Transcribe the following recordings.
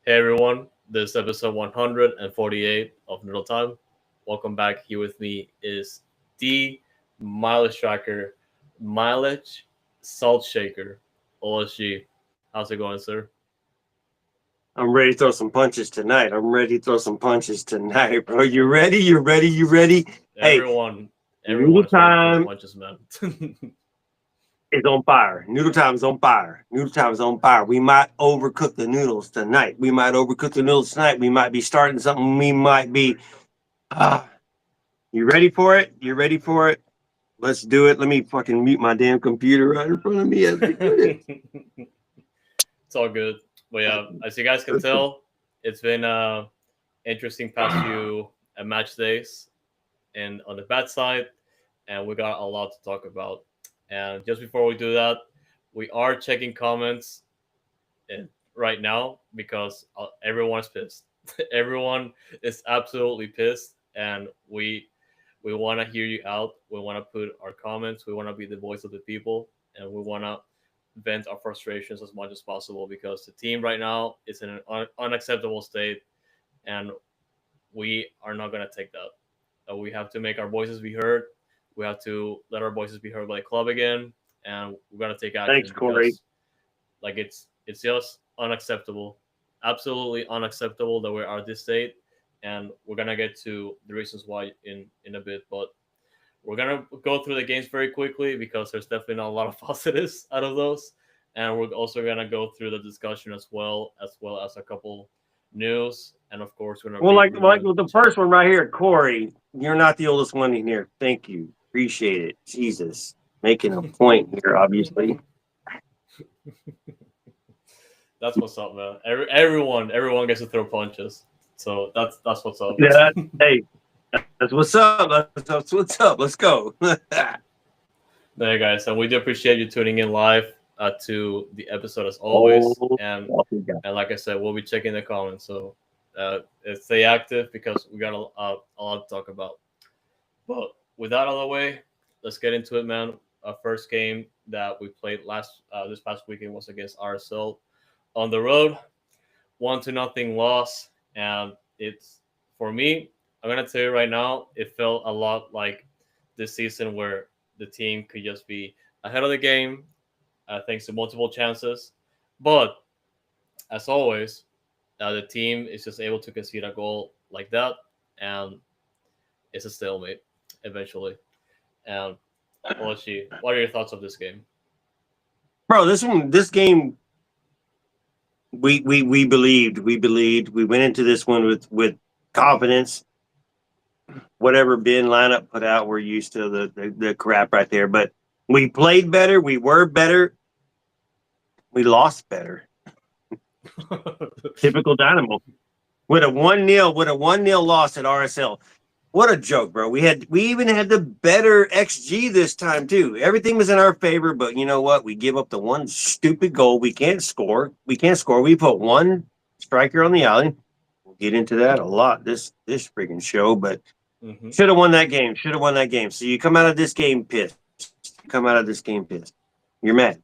Hey everyone, this is episode 148 of Noodle Time. Welcome back. Here with me is the mileage tracker, mileage salt shaker, OSG. How's it going, sir? I'm ready to throw some punches tonight. I'm ready to throw some punches tonight, bro. You ready? You ready? You ready? Hey, Everyone, noodle everyone's ready to throw time punches, man. is on fire. Noodle time is on fire. Noodle time is on fire. We might overcook the noodles tonight. We might overcook the noodles tonight. We might be starting something. We might be. Ah, you ready for it? You ready for it? Let's do it. Let me fucking mute my damn computer right in front of me as we do this. It's all good. But yeah, as you guys can tell, it's been interesting past few match days and on the bad side, and we got a lot to talk about. And just before we do that, we are checking comments right now because everyone is pissed. Everyone is absolutely pissed, and we want to hear you out. We want to put our comments. We want to be the voice of the people, and we want to vent our frustrations as much as possible because the team right now is in an unacceptable state, and we are not going to take that. We have to make our voices be heard. We have to let our voices be heard by the club again, and we're gonna take Thanks, action Corey. because, like, it's just unacceptable, absolutely unacceptable that we are at this state, and we're gonna get to the reasons why in a bit, but we're gonna go through the games very quickly because there's definitely not a lot of positives out of those, and we're also gonna go through the discussion as well as a couple news, and of course we're gonna Well, like review with the each other. first one right here, Corey, you're not the oldest one in here. Thank you. Appreciate it. Jesus. Making a point here, obviously. That's what's up, man. Everyone gets to throw punches, so that's what's up. Yeah, hey, that's what's up. That's what's up. Let's go. There, guys, and we do appreciate you tuning in live to the episode as Oh, always, and welcome, guys. and like I said, we'll be checking the comments, so stay active because we got a lot to talk about. But with that out of the way, let's get into it, man. Our first game that we played this past weekend was against RSL on the road. 1-0 loss, and it's for me. I'm gonna tell you right now, it felt a lot like this season where the team could just be ahead of the game thanks to multiple chances, but as always, the team is just able to concede a goal like that, and it's a stalemate eventually. And Olashi, what are your thoughts of this game? Bro, this game, we believed. We went into this one with confidence. Whatever Ben lineup put out, we're used to the crap right there. But we played better. We were better. We lost better. Typical Dynamo. With a 1-0 loss at RSL. What a joke, bro. We even had the better XG this time too. Everything was in our favor, but you know what? We give up the one stupid goal. We can't score. We put one striker on the alley. We'll get into that a lot this freaking show, but Mm-hmm. should have won that game. Should have won that game. So you come out of this game pissed. You come out of this game pissed. You're mad.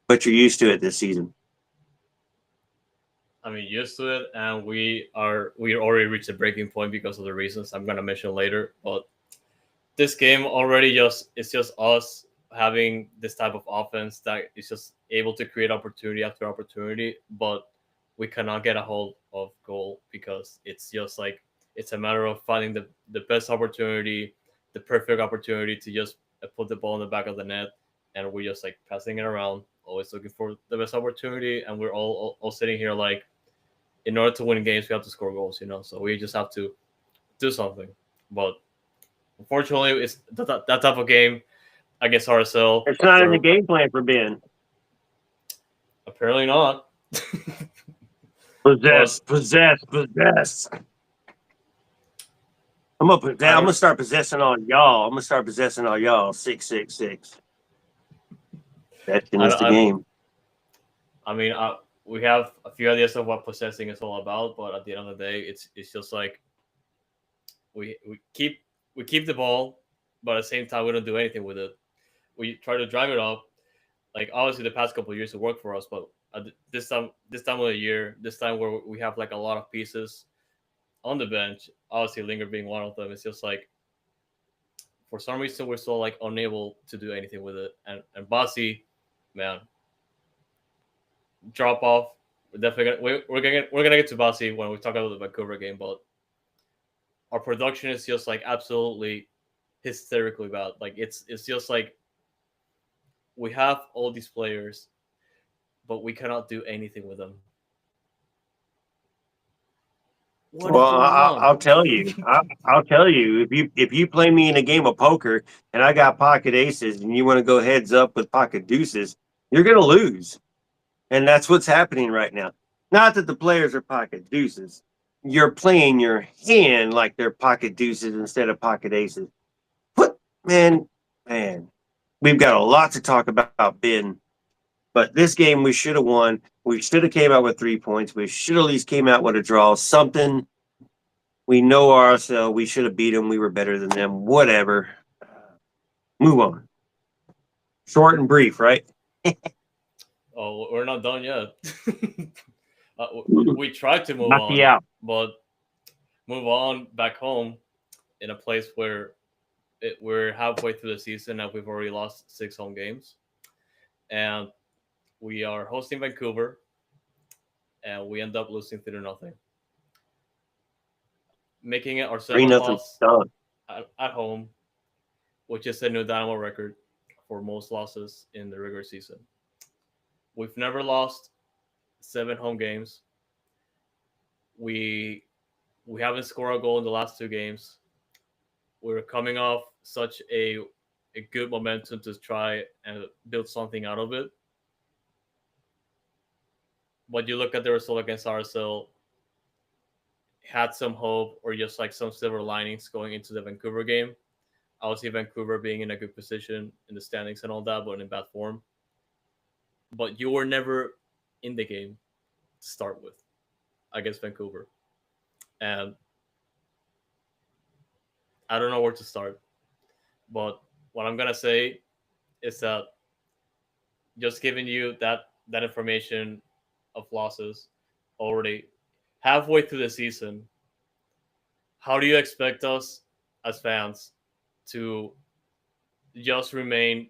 But you're used to it this season. I mean, used to it, and we already reached a breaking point because of the reasons I'm gonna mention later. But this game already it's just us having this type of offense that is just able to create opportunity after opportunity, but we cannot get a hold of goal because it's just like it's a matter of finding the best opportunity, the perfect opportunity to just put the ball in the back of the net, and we're just like passing it around, always looking for the best opportunity, and we're all sitting here like in order to win games we have to score goals, so we just have to do something. But unfortunately, it's that type of game against RSL. It's not in the Where game plan for Ben. apparently not. Possess, But possess, possess. I'm gonna start possessing all y'all. I'm gonna start possessing all y'all. 666. Possession is the I game. I mean, we have a few ideas of what possessing is all about, but at the end of the day, it's just like we keep the ball, but at the same time we don't do anything with it. We try to drive it up. Like obviously the past couple of years it worked for us, but this time of the year, this time where we have like a lot of pieces on the bench. Obviously, Linger being one of them. It's just like for some reason we're still like unable to do anything with it. And Bossy, man, drop off. We're definitely we're gonna get to Bossy when we talk about the Vancouver game, but our production is just like absolutely hysterically bad. Like it's just like we have all these players, but we cannot do anything with them. What is Well, going on? I'll tell you. I'll tell you. If you play me in a game of poker and I got pocket aces and you want to go heads up with pocket deuces, you're gonna lose, and that's what's happening right now. Not that the players are pocket deuces. You're playing your hand like they're pocket deuces instead of pocket aces. What man, we've got a lot to talk about, Ben. But this game we should have won. We should have came out with 3 points. We should at least came out with a draw. Something. We know ourselves. We should have beat them. We were better than them. Whatever. Move on. Short and brief, right? Oh, we're not done yet. We tried to move Not on, the out. but move on back home in a place where we're halfway through the season and we've already lost 6 home games. And we are hosting Vancouver, and we end up losing 3-0, making it our 3-0 seventh loss done. at home, which is a new Dynamo record for most losses in the regular season. We've never lost 7 home games. We haven't scored a goal in the last 2 games. We're coming off such a good momentum to try and build something out of it. But you look at the result against RSL, had some hope or just like some silver linings going into the Vancouver game. Obviously, Vancouver being in a good position in the standings and all that, but in bad form. But you were never in the game to start with against Vancouver. And I don't know where to start. But what I'm going to say is that just giving you that information of losses already halfway through the season, how do you expect us as fans to just remain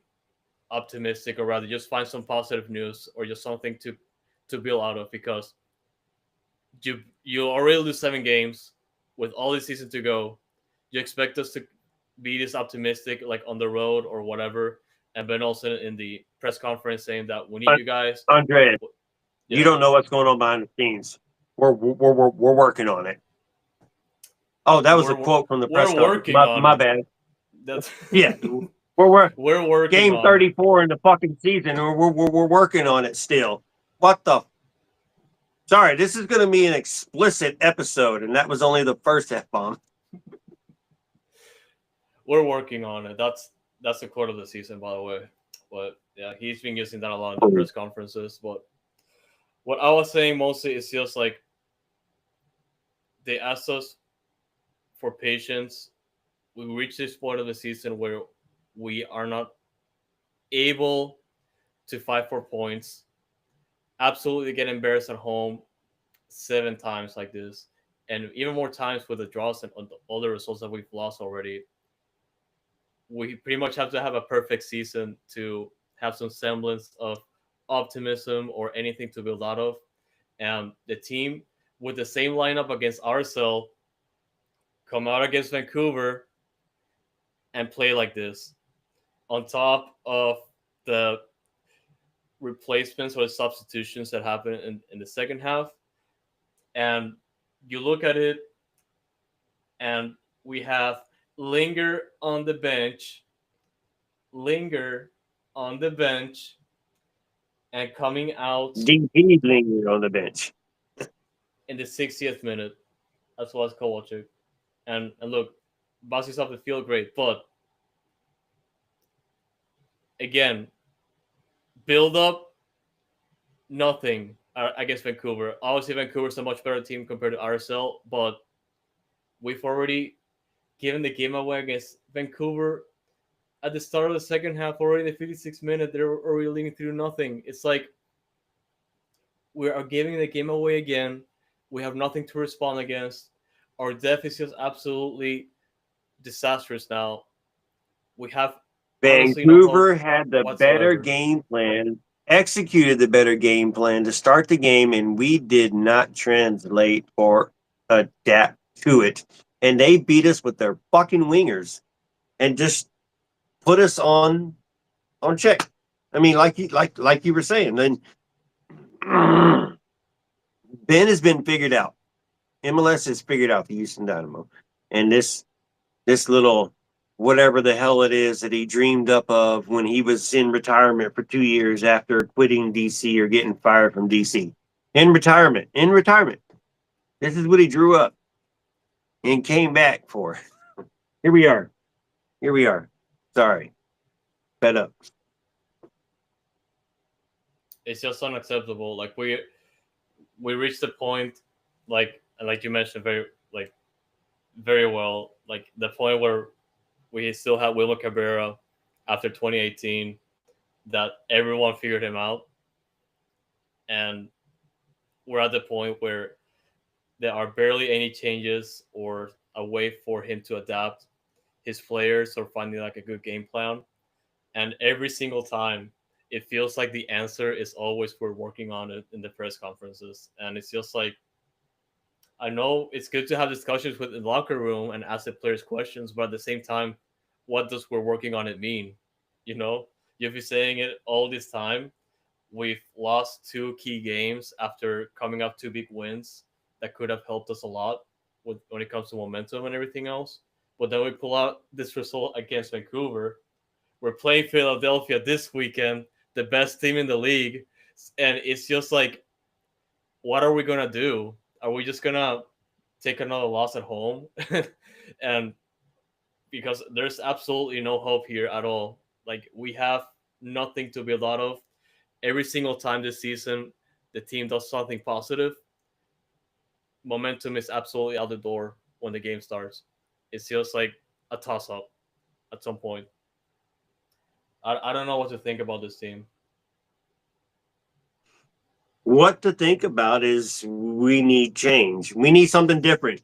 optimistic, or rather just find some positive news or just something to build out of? Because you already lose 7 games with all this season to go. You expect us to be this optimistic like on the road or whatever, and Ben Olsen in the press conference saying that we need you guys. Andrea, Yeah. you don't know what's going on behind the scenes. We're working on it. Oh, that was a quote from the press conference. My bad. That's yeah. We're working game on 34 in the fucking season. We're working on it still. What the? Sorry, this is going to be an explicit episode, and that was only the first F-bomb. We're working on it. That's the quote of the season, by the way. But yeah, he's been using that a lot in the press conferences. But what I was saying mostly is just like they asked us for patience. We reached this point of the season where we are not able to fight for points. Absolutely get embarrassed at home 7 times like this, and even more times with the draws and all the results that we've lost already. We pretty much have to have a perfect season to have some semblance of optimism or anything to build out of. And the team with the same lineup against RSL come out against Vancouver and play like this, on top of the replacements or substitutions that happen in the second half. And you look at it, and we have Linger on the bench, and coming out DP Linger on the bench in the 60th minute, as well as Kovalchuk. And look, Bossy's off the field great, but again, build up nothing against Vancouver. Obviously, Vancouver's a much better team compared to RSL, but we've already given the game away against Vancouver at the start of the second half. Already in the 56th minute, they're already leading 3-0. It's like We are giving the game away again. We have nothing to respond against. Our depth is just absolutely disastrous now. We have honestly no hope Vancouver had the better whatsoever. game plan, executed the better game plan to start the game, and we did not translate or adapt to it. And they beat us with their fucking wingers and just put us on check. I mean, like you were saying, then Ben has been figured out. MLS has figured out the Houston Dynamo, and this little whatever the hell it is that he dreamed up of when he was in retirement for 2 years after quitting DC or getting fired from DC. In retirement. This is what he drew up and came back for. Here we are. Here we are. Sorry. Fed up. It's just unacceptable. Like we reached the point, like you mentioned very well, like the point where we still have Wilmer Cabrera after 2018, that everyone figured him out, and we're at the point where there are barely any changes or a way for him to adapt his players or finding like a good game plan. And every single time, it feels like the answer is always we're working on it in the press conferences, and it's just like I know it's good to have discussions with the locker room and ask the players questions, but at the same time, what does we're working on it mean? You know, you've been saying it all this time. We've lost two key games after coming up two big wins that could have helped us a lot when it comes to momentum and everything else. But then we pull out this result against Vancouver. We're playing Philadelphia this weekend, the best team in the league, and it's just like, what are we gonna do? Are we just gonna take another loss at home? And because there's absolutely no hope here at all. Like we have nothing to build out of. Every single time this season, the team does something positive. Momentum is absolutely out the door when the game starts. It feels like a toss up at some point. I don't know what to think about this team. What to think about is we need change. We need something different.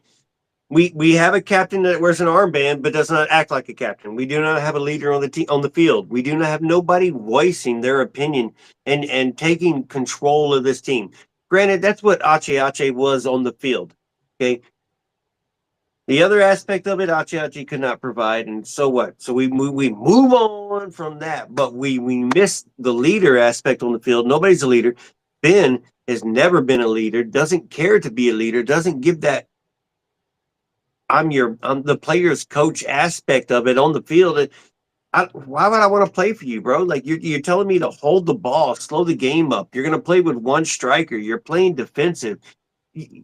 We have a captain that wears an armband but does not act like a captain. We do not have a leader on the field. We do not have nobody voicing their opinion and taking control of this team. Granted, that's what Ache was on the field. Okay. The other aspect of it, Ache could not provide, and so what? So we move on from that, but we miss the leader aspect on the field. Nobody's a leader. Ben has never been a leader, doesn't care to be a leader, doesn't give that I'm the player's coach aspect of it on the field. Why would I want to play for you, bro? Like you're telling me to hold the ball, slow the game up. You're going to play with one striker. You're playing defensive. You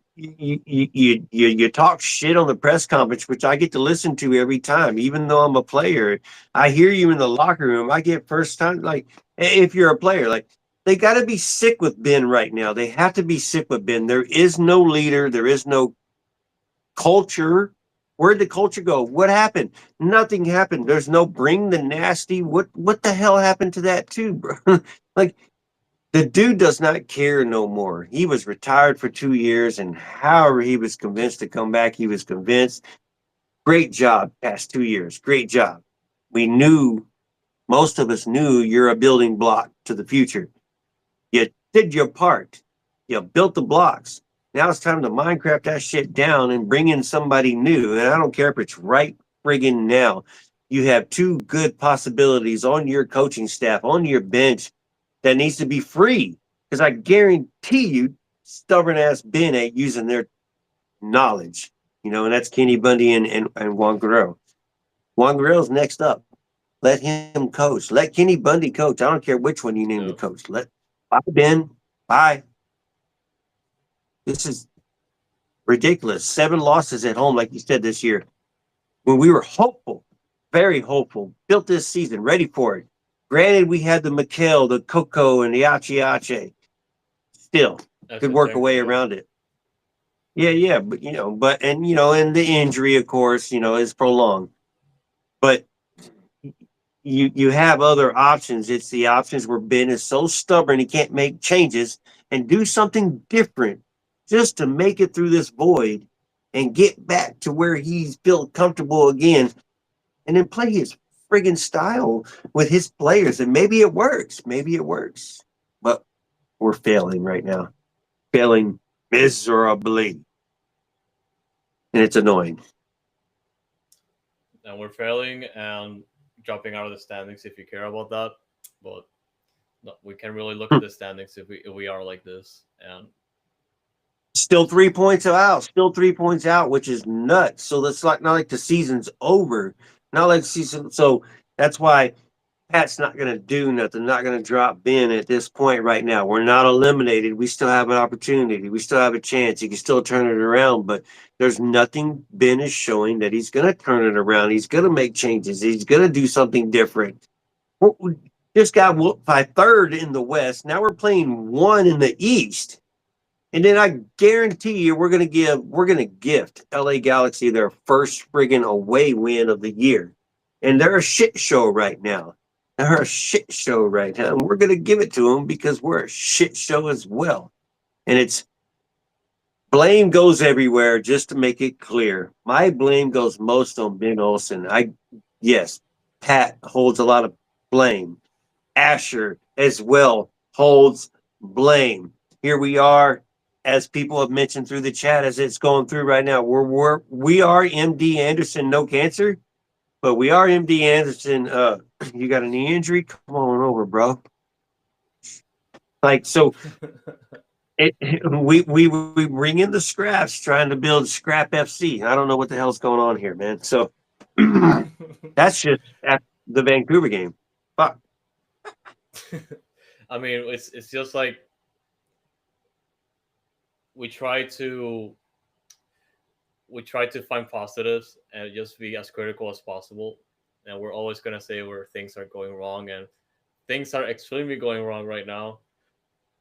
talk shit on the press conference, which I get to listen to every time, even though I'm a player. I hear you in the locker room. I get first time, like if you're a player, like they got to be sick with Ben right now. They have to be sick with Ben. There is no leader. There is no culture. Where'd the culture go? What happened? Nothing happened. There's no bring the nasty. What the hell happened to that too, bro? Like the dude does not care no more. He was retired for 2 years, and however he was convinced to come back, he was convinced. Great job past 2 years. Great job. We knew, most of us knew you're a building block to the future. You did your part. You built the blocks. Now it's time to Minecraft that shit down and bring in somebody new. And I don't care if it's right friggin' now. You have two good possibilities on your coaching staff, on your bench that needs to be free. Because I guarantee you, stubborn ass Ben ain't using their knowledge. And that's Kenny Bundy and Juan Guerrero. Juan Guerrero's next up. Let him coach. Let Kenny Bundy coach. I don't care which one you name the coach. Bye, Ben. Bye. This is ridiculous. 7 losses at home, like you said, this year. When we were hopeful, very hopeful, built this season, ready for it. Granted, we had the Mikel, the Coco, and the Ache. Still, could work a way around it. Yeah, but and the injury, of course, is prolonged. But you have other options. It's the options where Ben is so stubborn he can't make changes, and do something different just to make it through this void and get back to where he's built comfortable again and then play his friggin' style with his players. And maybe it works. Maybe it works. But we're failing right now. Failing miserably. And it's annoying. And we're failing and dropping out of the standings if you care about that. But no, we can really look at the standings if we are like this. And Still 3 points out. Still 3 points out, which is nuts. So that's like not like the season's over. Not like the season. So that's why Pat's not going to do nothing. Not going to drop Ben at this point right now. We're not eliminated. We still have an opportunity. We still have a chance. He can still turn it around, but there's nothing Ben is showing that he's going to turn it around. He's going to make changes. He's going to do something different. We just got whooped by third in the West. Now we're playing one in the East. And then I guarantee you we're gonna gift LA Galaxy their first friggin' away win of the year. And they're a shit show right now. They're a shit show right now. And we're gonna give it to them because we're a shit show as well. And it's blame goes everywhere, just to make it clear. My blame goes most on Ben Olsen. Yes, Pat holds a lot of blame. Asher as well holds blame. Here we are, as people have mentioned through the chat, as it's going through right now. We are MD Anderson, no cancer, but we are MD Anderson. You got a knee injury? Come on over, bro. Like so, we bring in the scraps, trying to build Scrap FC. I don't know what the hell's going on here, man. So that's just at the Vancouver game. Fuck. I mean, it's just like we try to find positives and just be as critical as possible. And we're always gonna say where things are going wrong, and things are extremely going wrong right now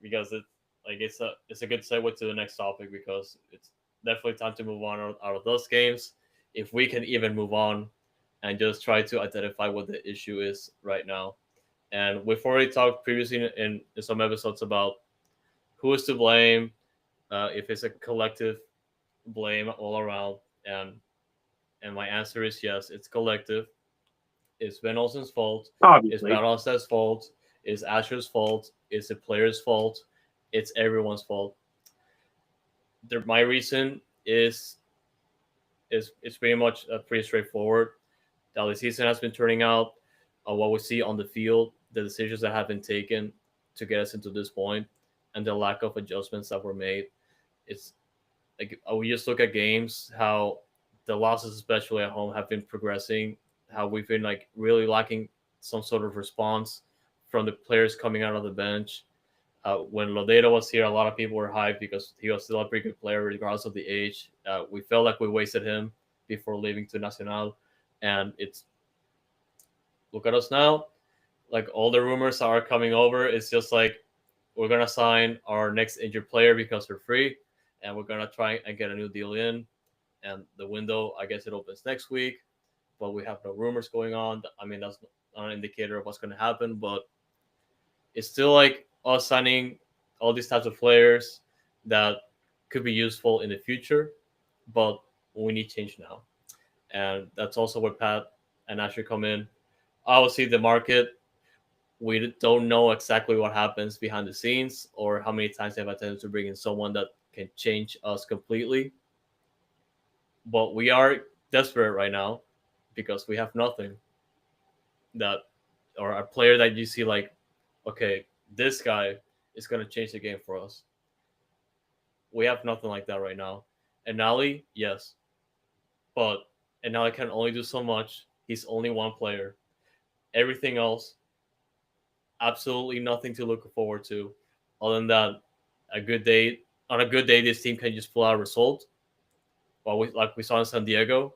because it's a good segue to the next topic because it's definitely time to move on out of those games if we can even move on and just try to identify what the issue is right now. And we've already talked previously in some episodes about who is to blame, if it's a collective blame all around, and my answer is yes, it's collective. It's Ben Olsen's fault. It's Obviously. Matt Olsted's fault. It's Asher's fault. It's the player's fault. It's everyone's fault. My reason is it's pretty much pretty straightforward. The season has been turning out. What we see on the field, the decisions that have been taken to get us into this point, and the lack of adjustments that were made. It's like we just look at games, how the losses, especially at home, have been progressing. How we've been like really lacking some sort of response from the players coming out of the bench. When Lodeiro was here, a lot of people were hyped because he was still a pretty good player, regardless of the age. We felt like we wasted him before leaving to Nacional, and it's look at us now. Like all the rumors are coming over. It's just like we're gonna sign our next injured player because we're free, and we're gonna try and get a new deal in. And the window, I guess, it opens next week, but we have no rumors going on. I mean, that's not an indicator of what's going to happen, but it's still like us signing all these types of players that could be useful in the future, but we need change now. And that's also where Pat and Asher come in. Obviously, the market, we don't know exactly what happens behind the scenes or how many times they've attempted to bring in someone that can change us completely. But we are desperate right now because we have nothing that, or a player that you see like, okay, this guy is going to change the game for us. We have nothing like that right now. And Nali, yes, but Nali can only do so much. He's only one player. Everything else, absolutely nothing to look forward to. Other than that, on a good day, this team can just pull out a result. Well, like we saw in San Diego.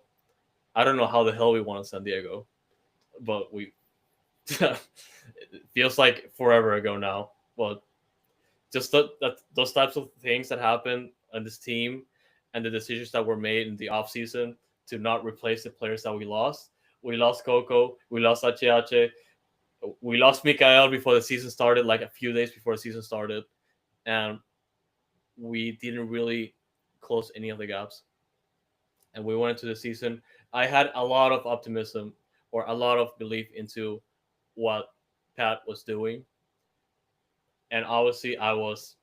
I don't know how the hell we won in San Diego, but we it feels like forever ago now. But just those types of things that happen on this team and the decisions that were made in the offseason to not replace the players that we lost. We lost Coco. We lost HH. We lost Mikael before the season started, like a few days before the season started. and we didn't really close any of the gaps. And we went into the season. I had a lot of optimism or a lot of belief into what Pat was doing, and obviously I was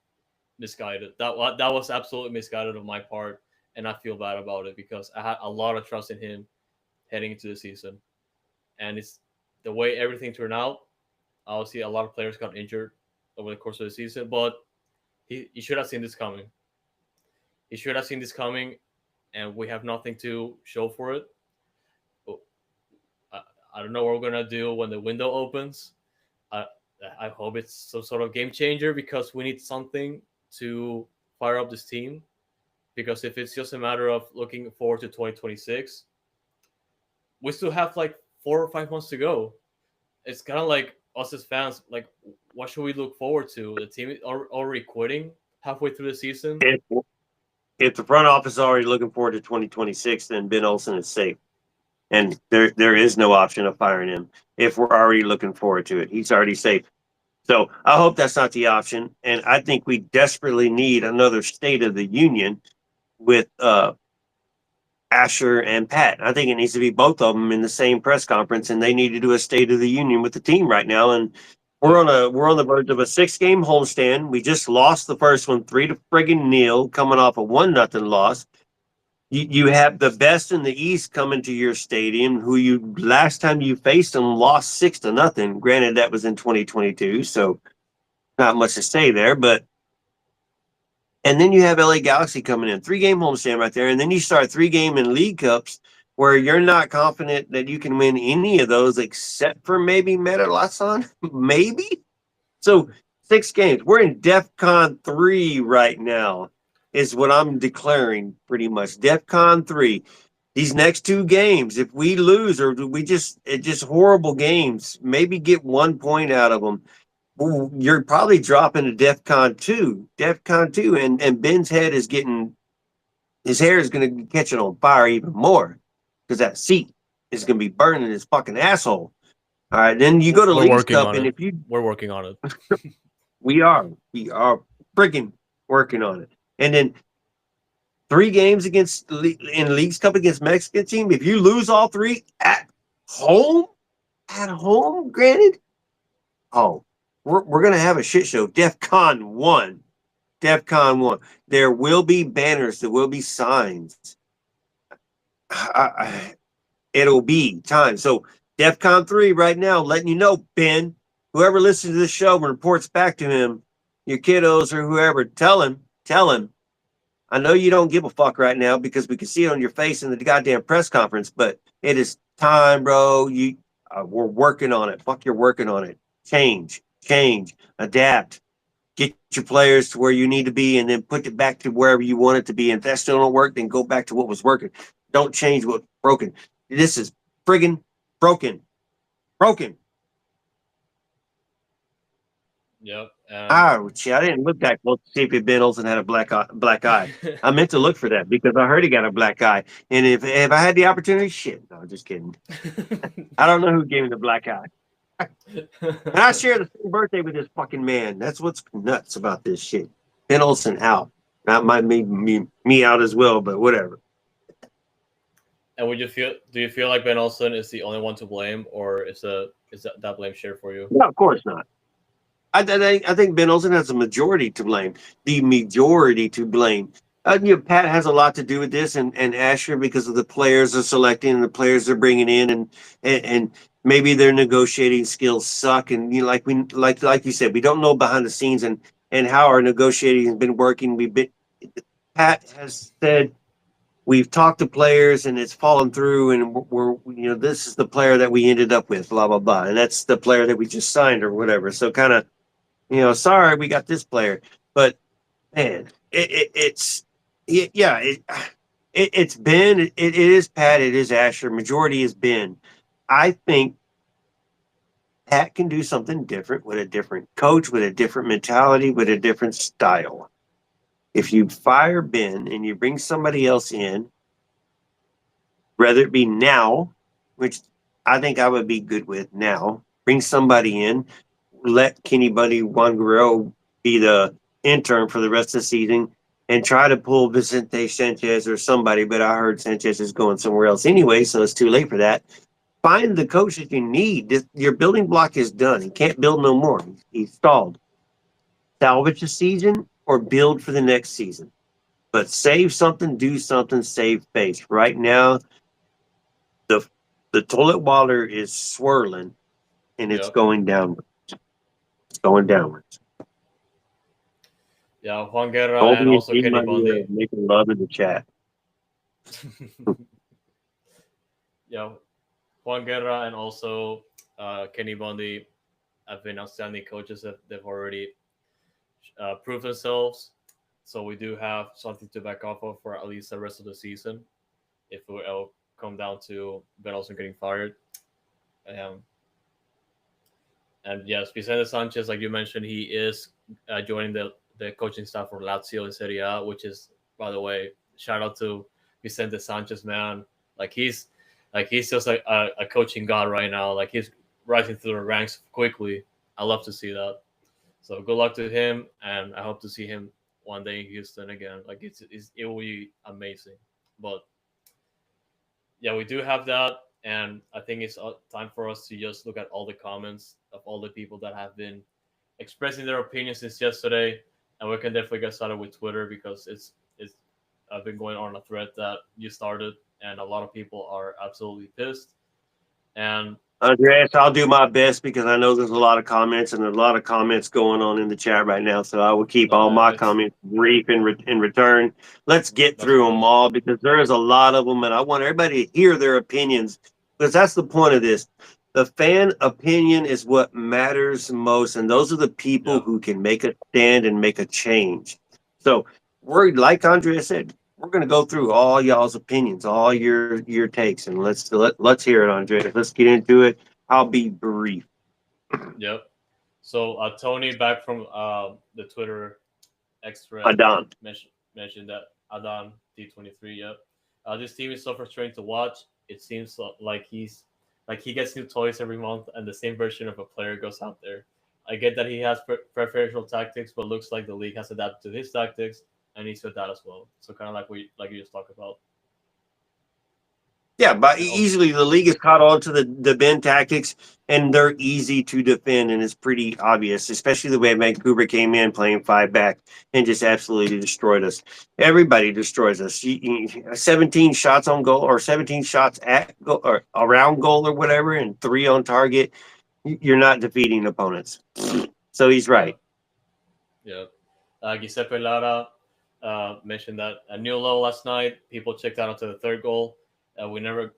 misguided. That was absolutely misguided on my part, and I feel bad about it because I had a lot of trust in him heading into the season, and it's the way everything turned out. Obviously, a lot of players got injured over the course of the season, but he should have seen this coming. He should have seen this coming, and we have nothing to show for it. I, I don't know what we're gonna do when the window opens. I I hope it's some sort of game changer because we need something to fire up this team. Because if it's just a matter of looking forward to 2026, we still have like 4 or 5 months to go. It's kind of like us as fans. Like, what should we look forward to? The team is already quitting halfway through the season. If the front office is already looking forward to 2026, then Ben Olsen is safe. And there is no option of firing him if we're already looking forward to it. He's already safe. So I hope that's not the option. And I think we desperately need another State of the Union with Asher and Pat. I think it needs to be both of them in the same press conference, and they need to do a State of the Union with the team right now. And we're on the verge of a 6-game homestand. We just lost the first one 3-0, coming off a 1-0 loss. You have the best in the East coming to your stadium, who you last time you faced them lost 6-0. Granted, that was in 2022, so not much to say there. But and then you have LA Galaxy coming in, 3-game homestand right there, and then you start 3-game in League Cups where you're not confident that you can win any of those except for maybe Metalatson, maybe. So 6 games. We're in DEFCON 3 right now. Is what I'm declaring pretty much. DEFCON 3. These next 2 games, if we lose or it's just horrible games, maybe get 1 point out of them, you're probably dropping to DEFCON 2. DEFCON 2, and Ben's head is getting, his hair is going to be catching on fire even more because that seat is going to be burning his fucking asshole. All right, then you go to Leagues Cup, and if we're working on it, we are freaking working on it. And then 3 games in Leagues Cup against Mexican team. If you lose all 3 at home, granted, we're gonna have a shit show. DEFCON 1. There will be banners. There will be signs. It'll be time. So DEFCON 3 right now, letting you know, Ben, whoever listens to this show and reports back to him, your kiddos or whoever, tell him, I know you don't give a fuck right now because we can see it on your face in the goddamn press conference, but it is time, bro. We're working on it. Fuck, you're working on it. Change, adapt. Get your players to where you need to be and then put it back to wherever you want it to be. And if that still don't work, then go back to what was working. Don't change what's broken. This is friggin' broken. Yep. Ouch. I didn't look that close to see if Ben Olsen had a black eye. I meant to look for that because I heard he got a black eye. And if I had the opportunity, shit. No, just kidding. I don't know who gave him the black eye. And I share the same birthday with this fucking man. That's what's nuts about this shit. Ben Olsen out. That might make me out as well, but whatever. And do you feel like Ben Olsen is the only one to blame, or is that blame shared for you? No, of course not. I think Ben Olsen has a majority to blame. The majority to blame. Pat has a lot to do with this, and Asher because of the players are selecting and the players they're bringing in, and maybe their negotiating skills suck. And like you said, we don't know behind the scenes and how our negotiating has been working. Pat has said we've talked to players and it's fallen through, and we're this is the player that we ended up with, blah blah blah, and that's the player that we just signed or whatever. So kind of. Sorry, we got this player, but man, it's Ben, it is Pat, it is Asher. Majority is Ben. I think Pat can do something different with a different coach, with a different mentality, with a different style. If you fire Ben and you bring somebody else in, whether it be now, which I think I would be good with now, bring somebody in. Let Kenny Buddy Juan Guerrero be the intern for the rest of the season and try to pull Vicente Sanchez or somebody, but I heard Sanchez is going somewhere else anyway, so it's too late for that. Find the coach that you need. Your building block is done. He can't build no more. He's stalled. Salvage the season or build for the next season. But save something, do something, save face. Right now, the the toilet water is swirling and it's Yep. going downward. It's going downwards. Yeah, Juan Guerra and Colby and also G Kenny might be Bundy. making love in the chat. Yeah, Juan Guerra and also Kenny Bundy have been outstanding coaches. That they've already proved themselves. So we do have something to back off of for at least the rest of the season. If it will come down to Ben Olsen getting fired. Um, and yes, Vicente Sanchez, like you mentioned, he is joining the coaching staff for Lazio in Serie A, which is, by the way, shout out to Vicente Sanchez, man. Like he's just like a coaching god right now. Like he's rising through the ranks quickly. I love to see that. So good luck to him, and I hope to see him one day in Houston again. Like it will be amazing. But yeah, we do have that, and I think it's time for us to just look at all the comments of all the people that have been expressing their opinions since yesterday, and we can definitely get started with Twitter because it's I've been going on a thread that you started, and a lot of people are absolutely pissed. And Andreas, I'll do my best because I know there's a lot of comments and a lot of comments going on in the chat right now. So I will keep all no, my it's comments brief in return. Let's get that's through them cool. all because there is a lot of them, and I want everybody to hear their opinions because that's the point of this. The fan opinion is what matters most, and those are the people Yep, who can make a stand and make a change. So we're like Andrea said, we're going to go through all y'all's opinions, all your takes, and let's hear it, Andrea. Let's get into it. I'll be brief. yep. So Tony back from the Twitter X thread Adon. mentioned that Adam D23. Yep. This team is so frustrating to watch. It seems like he gets new toys every month, and the same version of a player goes out there. I get that he has preferential tactics, but looks like the league has adapted to his tactics and needs to adapt as well. So kind of like you just talked about. Yeah, but And also, easily the league has caught on to the bend tactics, and they're easy to defend, and it's pretty obvious, especially the way Vancouver came in playing five back and just absolutely destroyed us. Everybody destroys us. 17 shots on goal or 17 shots at goal or around goal or whatever, and 3 on target. You're not defeating opponents. So he's yeah, right. yeah. Giuseppe Lara mentioned that a new low last night. People checked out onto the third goal. We never,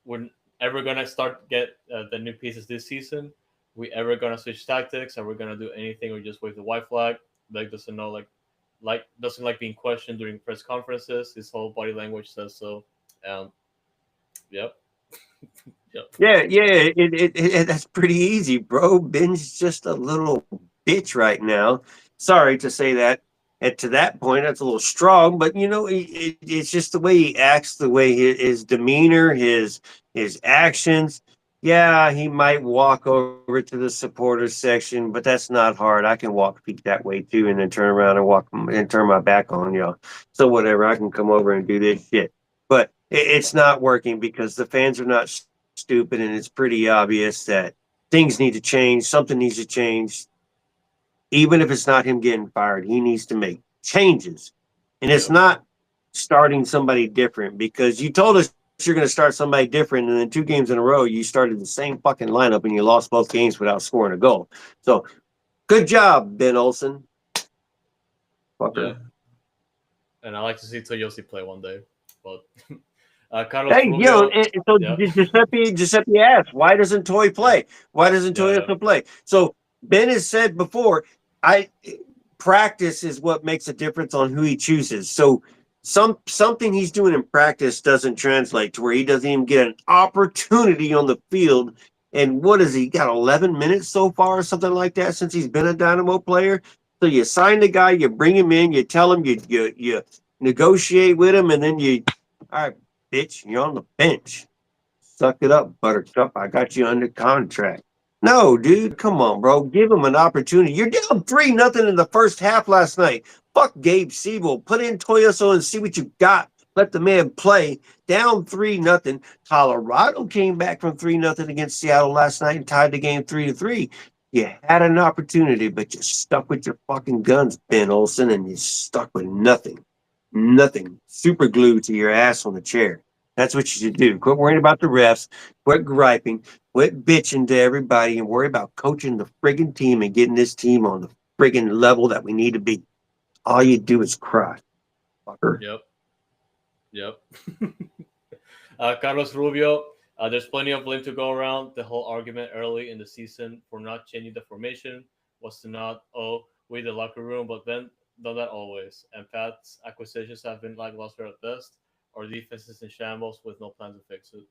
we're ever gonna start get the new pieces this season. We ever gonna switch tactics? Are we gonna do anything or just wave the white flag? Like doesn't know like doesn't like being questioned during press conferences. His whole body language says so. Um, yep, yep, Yeah, that's pretty easy, bro. Ben's just a little bitch right now. Sorry to say that. And to that point, that's a little strong, but it's just the way he acts, the way his demeanor, his actions. Yeah, he might walk over to the supporters section, but that's not hard. I can walk feet that way too, and then turn around and walk and turn my back on y'all. So whatever, I can come over and do this shit. But it's not working because the fans are not stupid, and it's pretty obvious that things need to change. Something needs to change. Even if it's not him getting fired, he needs to make changes. And it's yep, not starting somebody different because you told us you're going to start somebody different, and then 2 games in a row you started the same fucking lineup and you lost both games without scoring a goal. So good job, Ben Olsen. yep. Fucker. And I like to see Toyosi play one day, but Carlos Hey, Rubio, and so yep, Giuseppe asked, why doesn't Toy yeah, play? Why doesn't yeah, Toyota play? So Ben has said before, I practice is what makes a difference on who he chooses. So something he's doing in practice doesn't translate to where he doesn't even get an opportunity on the field. And what has he got? 11 minutes so far, or something like that, since he's been a Dynamo player. So you sign the guy, you bring him in, you tell him you negotiate with him, and then all right, bitch, you're on the bench. Suck it up, Buttercup. I got you under contract. No, dude, come on, bro. Give him an opportunity. You're down 3-0 in the first half last night. Fuck Gabe Siebel. Put in Toyoso and see what you got. Let the man play. Down 3-0. Colorado came back from 3-0 against Seattle last night and tied the game 3-3. You had an opportunity, but you stuck with your fucking guns, Ben Olsen, and you stuck with nothing. Nothing. Super glued to your ass on the chair. That's what you should do. Quit worrying about the refs. Quit griping. Quit bitching to everybody and worry about coaching the friggin' team and getting this team on the friggin' level that we need to be. All you do is cry, fucker. Yep. Carlos Rubio, there's plenty of blame to go around. The whole argument early in the season for not changing the formation was to not, we the locker room, but then done that always. And Pat's acquisitions have been lackluster at best. Our defense is in shambles with no plan to fix it.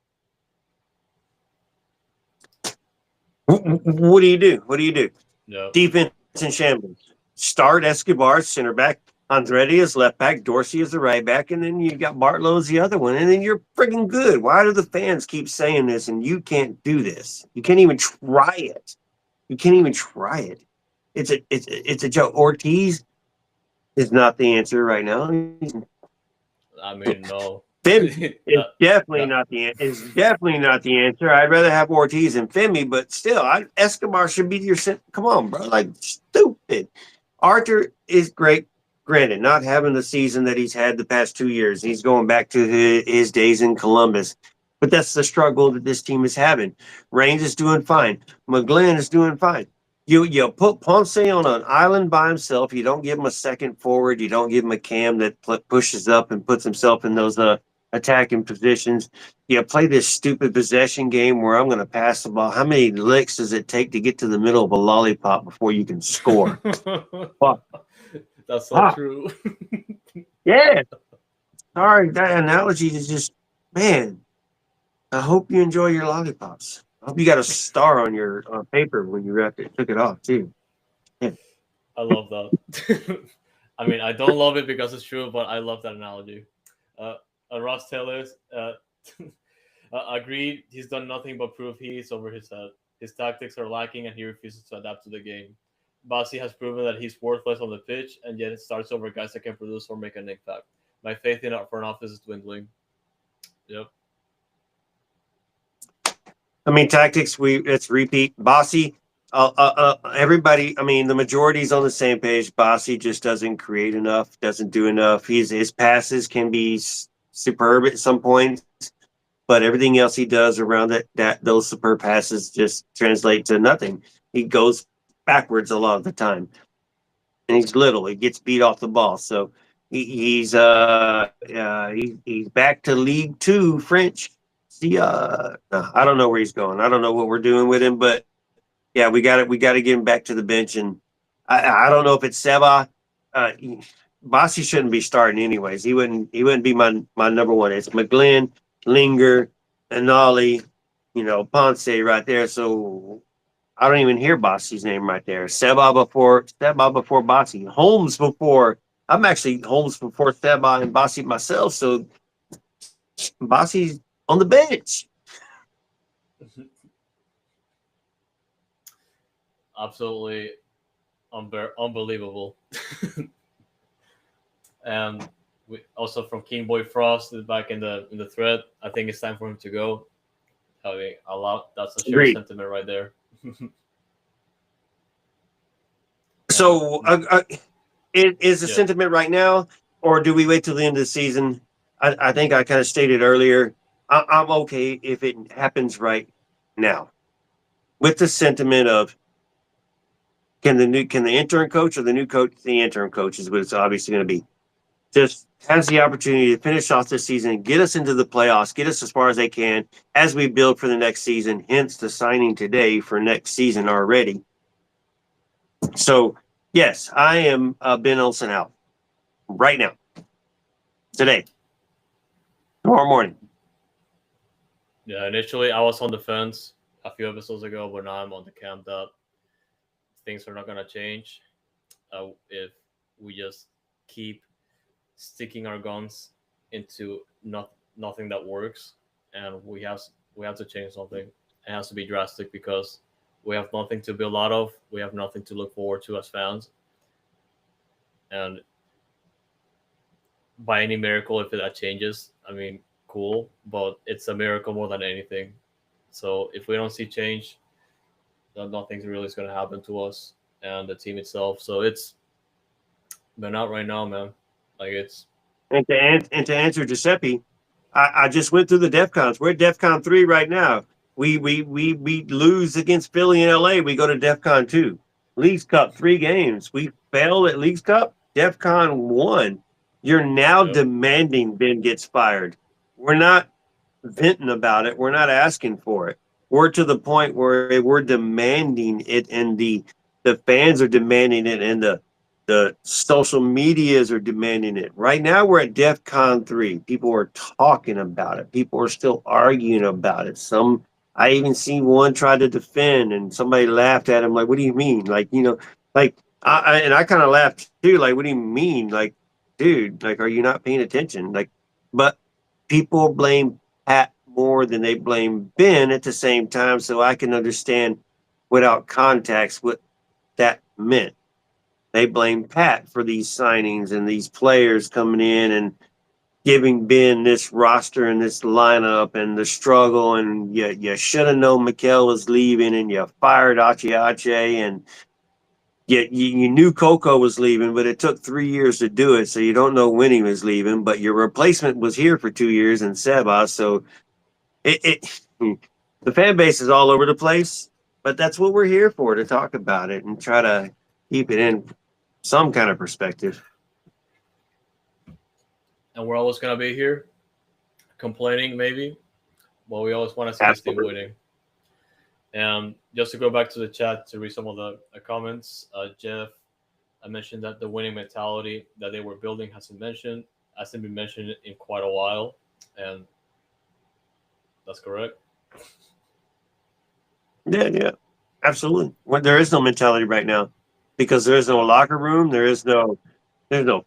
What do you do? What do you do? No. Defense in shambles. Start Escobar, center back. Andretti is left back. Dorsey is the right back. And then you got Bartlow as the other one. And then you're friggin' good. Why do the fans keep saying this and you can't do this? You can't even try it. You can't even try it. It's a joke. Ortiz is not the answer right now. I mean, no. Femi is that, definitely that, not the answer. I'd rather have Ortiz than Femi, but still, Escobar should be your come on, bro. Like stupid. Arthur is great. Granted, not having the season that he's had the past 2 years. He's going back to his days in Columbus. But that's the struggle that this team is having. Reigns is doing fine. McGlynn is doing fine. You put Ponce on an island by himself. You don't give him a second forward. You don't give him a cam that pushes up and puts himself in those attacking positions. You play this stupid possession game where I'm going to pass the ball. How many licks does it take to get to the middle of a lollipop before you can score? Fuck. That's so true. Yeah. Sorry, that analogy is just, man, I hope you enjoy your lollipops. I hope you got a star on your paper when you took it off, too. Yeah. I love that. I mean, I don't love it because it's true, but I love that analogy. Ross Taylor agreed. He's done nothing but prove he's over his head. His tactics are lacking, and he refuses to adapt to the game. Bassi has proven that he's worthless on the pitch, and yet it starts over guys that can produce or make an impact. My faith in our front office is dwindling. Yep. I mean, tactics. Let's repeat. Bossy. Everybody. I mean, the majority's on the same page. Bossy just doesn't create enough. Doesn't do enough. His passes can be superb at some points, but everything else he does around those superb passes just translate to nothing. He goes backwards a lot of the time, and he's little. He gets beat off the ball, so he's back to League Two French. See, I don't know where he's going. I don't know what we're doing with him, but yeah, we got to get him back to the bench. And I don't know if it's Seba. Bossy shouldn't be starting anyways. He wouldn't be my number one. It's McGlynn, Linger, Anali, Ponce right there. So I don't even hear Bossy's name right there. Seba before Bossy. Holmes before. I'm actually Holmes before Seba and Bossy myself. So Bossy's on the bench. Absolutely unbelievable. And we also from King Boy Frost is back in the thread. I think it's time for him to go. I mean, that's a shared Agreed. sentiment right there. So, is the sentiment right now, or do we wait till the end of the season? I think I kind of stated earlier, I'm okay if it happens right now, with the sentiment of can the interim coach or the new coach, the interim coach is what it's obviously going to be, just has the opportunity to finish off this season, get us into the playoffs, get us as far as they can as we build for the next season. Hence the signing today for next season already. So, yes, I am Ben Olsen out right now, today, tomorrow morning. Yeah, initially I was on the fence a few episodes ago, but now I'm on the camp that things are not going to change if we just keep sticking our guns into nothing that works, and we have to change something. It has to be drastic because We have nothing to build out of. We have nothing to look forward to as fans. And by any miracle, if that changes, I mean, cool. But it's a miracle more than anything. So if we don't see change, then nothing's really going to happen to us and the team itself. So it's been out right now, man. Like it's And to answer Giuseppe, I just went through the DEF CONs. We're at DEF CON 3 right now. We lose against Philly and LA. We go to DEF CON 2. Leagues Cup, 3 games. We fail at Leagues Cup, DEF CON 1. You're now yep. demanding Ben gets fired. We're not venting about it. We're not asking for it. We're to the point where we're demanding it, and the fans are demanding it, and the social medias are demanding it. Right now, we're at DEF CON 3. People are talking about it. People are still arguing about it. I even seen one try to defend, and somebody laughed at him like, "What do you mean?" Like, like I kind of laughed too. Like, what do you mean? Like, dude, like, are you not paying attention? Like, but people blame Pat more than they blame Ben at the same time, so I can understand without context what that meant. They blame Pat for these signings and these players coming in and giving Ben this roster and this lineup and the struggle. And you should have known Mikel was leaving, and you fired Ache, and you knew Coco was leaving, but it took 3 years to do it. So you don't know when he was leaving, but your replacement was here for 2 years in Sebas. So it the fan base is all over the place, but that's what we're here for, to talk about it and try to keep it in some kind of perspective. And we're always gonna be here complaining, maybe, but we always want to see this team Absolutely. winning. And just to go back to the chat to read some of the comments, Jeff, I mentioned that the winning mentality that they were building hasn't been mentioned in quite a while, and that's correct. Yeah, absolutely. Well, there is no mentality right now because there is no locker room. There's no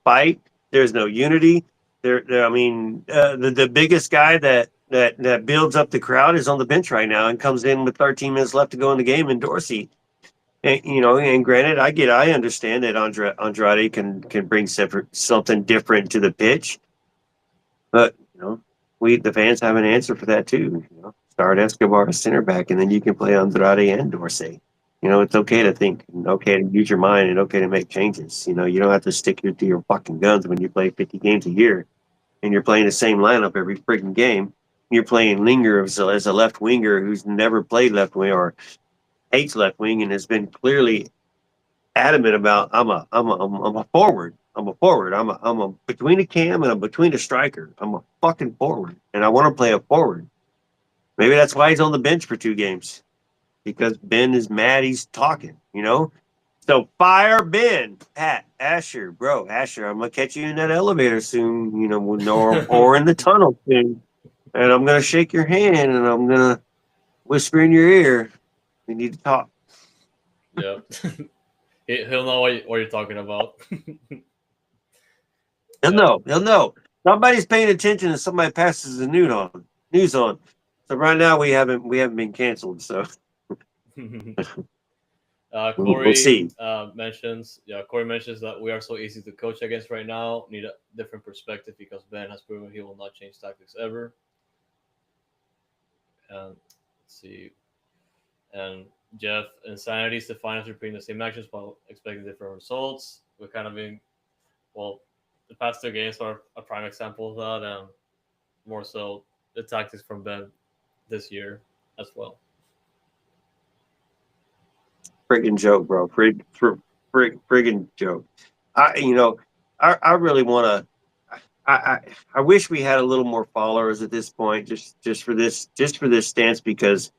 fight. There's no unity. I mean, the biggest guy that builds up the crowd is on the bench right now and comes in with 13 minutes left to go in the game in Dorsey. And, and granted, I understand that Andrade can bring something different to the pitch, but we the fans have an answer for that too. Start Escobar as center back, and then you can play Andrade and Dorsey. It's okay to think, and okay to use your mind, and okay to make changes. You don't have to stick to your fucking guns when you play 50 games a year, and you're playing the same lineup every freaking game. You're playing Linger as a left winger who's never played left wing or hates left wing and has been clearly adamant about I'm a forward. I'm a forward. I'm a between a cam and I'm between a striker. I'm a fucking forward, and I want to play a forward. Maybe that's why he's on the bench for 2 games, because Ben is mad. He's talking. So fire Ben, Pat, Asher, bro, Asher. I'm gonna catch you in that elevator soon. Or in the tunnel soon, and I'm gonna shake your hand and I'm gonna whisper in your ear. We need to talk. Yeah, he'll know what you're talking about. He'll Yeah. know. He'll know. Somebody's paying attention and somebody passes the news on. So right now we haven't been canceled. So we'll Corey see. Corey mentions that we are so easy to coach against right now. Need a different perspective because Ben has proven he will not change tactics ever. And let's see, and Jeff, insanity is defined as repeating the same actions while expecting different results. We're kind of being, well, the past 2 games are a prime example of that, and more so the tactics from Ben this year as well. Friggin' joke, bro. Friggin' joke. I really want to. I wish we had a little more followers at this point, just for this stance, because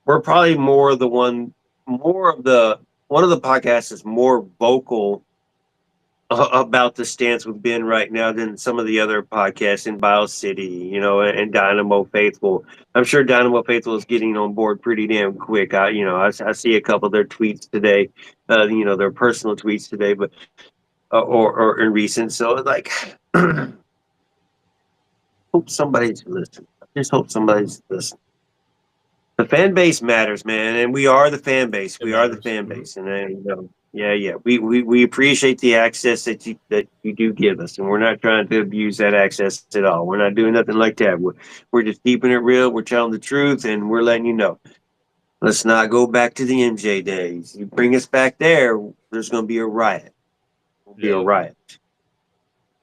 we're probably more of the one of the podcasts is more vocal about the stance with Ben right now than some of the other podcasts in Bio City, and Dynamo Faithful. I'm sure Dynamo Faithful is getting on board pretty damn quick. I see a couple of their tweets today, their personal tweets today, but or in recent. So like, hope somebody's listening. I just hope somebody's listening. The fan base matters, man, and we are the fan base. It We are the matters. fan base, and yeah. We appreciate the access that you do give us, and we're not trying to abuse that access at all. We're not doing nothing like that. We're just keeping it real. We're telling the truth, and we're letting you know. Let's not go back to the MJ days. You bring us back there, there's going to be a riot. Will be a Yeah. riot.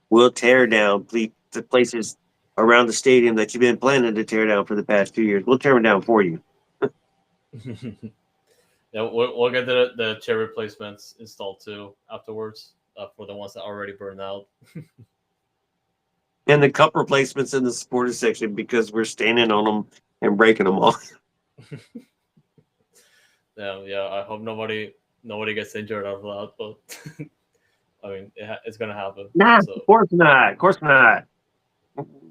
We'll tear down the places around the stadium that you've been planning to tear down for the past 2 years. We'll tear them down for you. Yeah, we'll get the chair replacements installed too afterwards for the ones that already burned out. And the cup replacements in the supporter section because we're standing on them and breaking them all. Yeah. I hope nobody gets injured out of that, but I mean, it's gonna happen. Nah, So of course not. Of course not.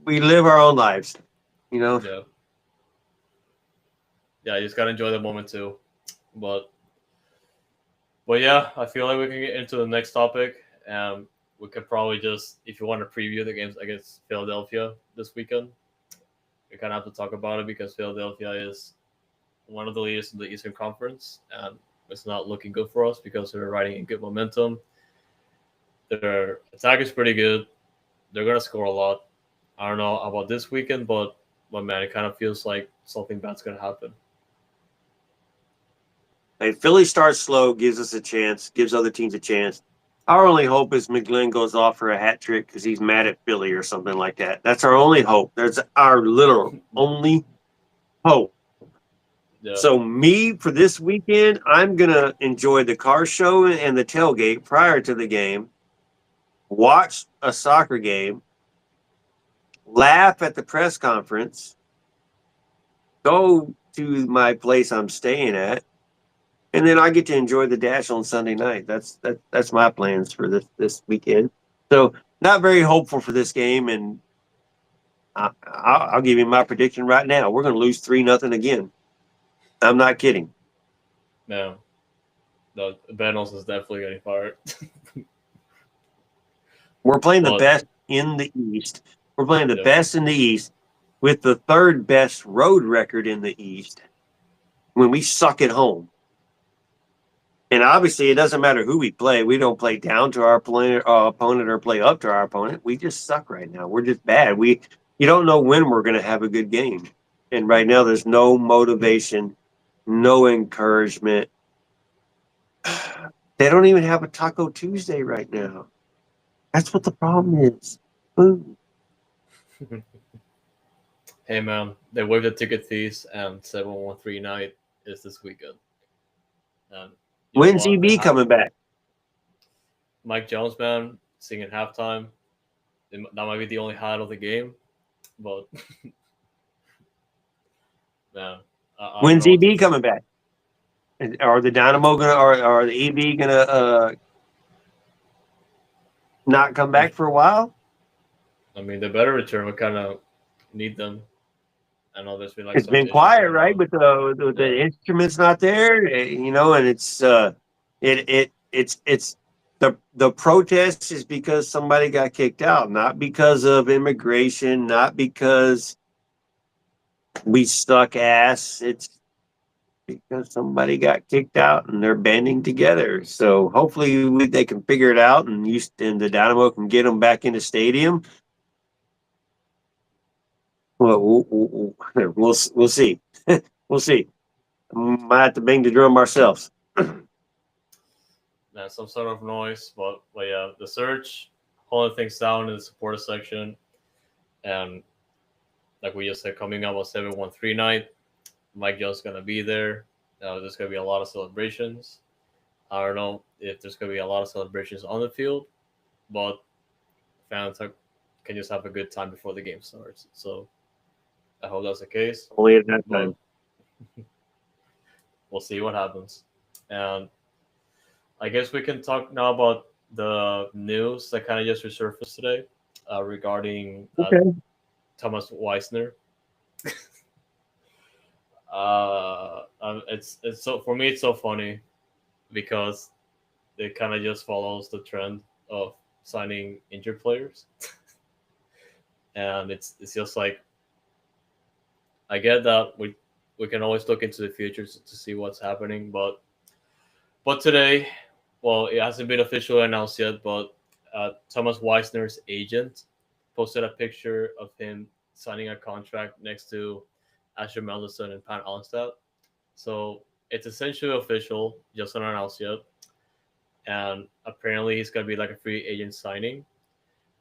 We live our own lives, you know. yeah, you just gotta enjoy the moment too. But yeah, I feel like we can get into the next topic. We could probably just, if you want to preview the games against Philadelphia this weekend, we kind of have to talk about it because Philadelphia is one of the leaders in the Eastern Conference, and it's not looking good for us because they're riding in good momentum. Their attack is pretty good. They're gonna score a lot. I don't know about this weekend, but man, it kind of feels like something bad's gonna happen. If Philly starts slow, gives us a chance, gives other teams a chance. Our only hope is McGlynn goes off for a hat trick because he's mad at Philly or something like that. That's our only hope. That's our literal only hope. Yeah. So me for this weekend, I'm gonna enjoy the car show and the tailgate prior to the game, watch a soccer game, laugh at the press conference, go to my place I'm staying at, and then I get to enjoy the dash on Sunday night. That's my plans for this weekend. So not very hopeful for this game, and I'll give you my prediction right now. We're going to lose 3-0 again. I'm not kidding. No, Bengals is definitely getting fired. We're playing the best in the East. We're playing the best in the East with the third best road record in the East when we suck at home. And obviously, it doesn't matter who we play. We don't play down to our opponent or play up to our opponent. We just suck right now. We're just bad. You don't know when we're going to have a good game. And right now, there's no motivation, no encouragement. They don't even have a Taco Tuesday right now. That's what the problem is. Boom. Hey man, they waived the ticket fees, and 713 night is this weekend. When's EB coming back? Mike Jones, man, singing halftime. That might be the only highlight of the game, but man, when's EB coming back? Are the Dynamo gonna or the EB gonna not come back for a while? I mean, they better return. We kind of need them. I know there's been like it's been quiet, right? With the instruments not there, and it's the protest is because somebody got kicked out, not because of immigration, not because we suck ass. It's because somebody got kicked out and they're banding together. So hopefully they can figure it out, and the Dynamo can get them back in the stadium. Well, we'll see. We'll see. Might have to bang the drum ourselves. Some sort of noise, but yeah, the Surge holding things down in the supporter section, and like we just said, coming up on 713 night, Mike Jones gonna be there. There's gonna be a lot of celebrations. I don't know if there's gonna be a lot of celebrations on the field, but fans can just have a good time before the game starts. So I hope that's the case. Only at that time. We'll see what happens. And I guess we can talk now about the news that kind of just resurfaced today regarding Thomas Weisner. It's so, for me, it's so funny because it kind of just follows the trend of signing injured players. And it's just like, I get that we we can always look into the future to see what's happening. But today, well, it hasn't been officially announced yet, but Thomas Weisner's agent posted a picture of him signing a contract next to Asher Melderson and Pat Onstad. So it's essentially official, just not announced yet. And apparently he's going to be like a free agent signing,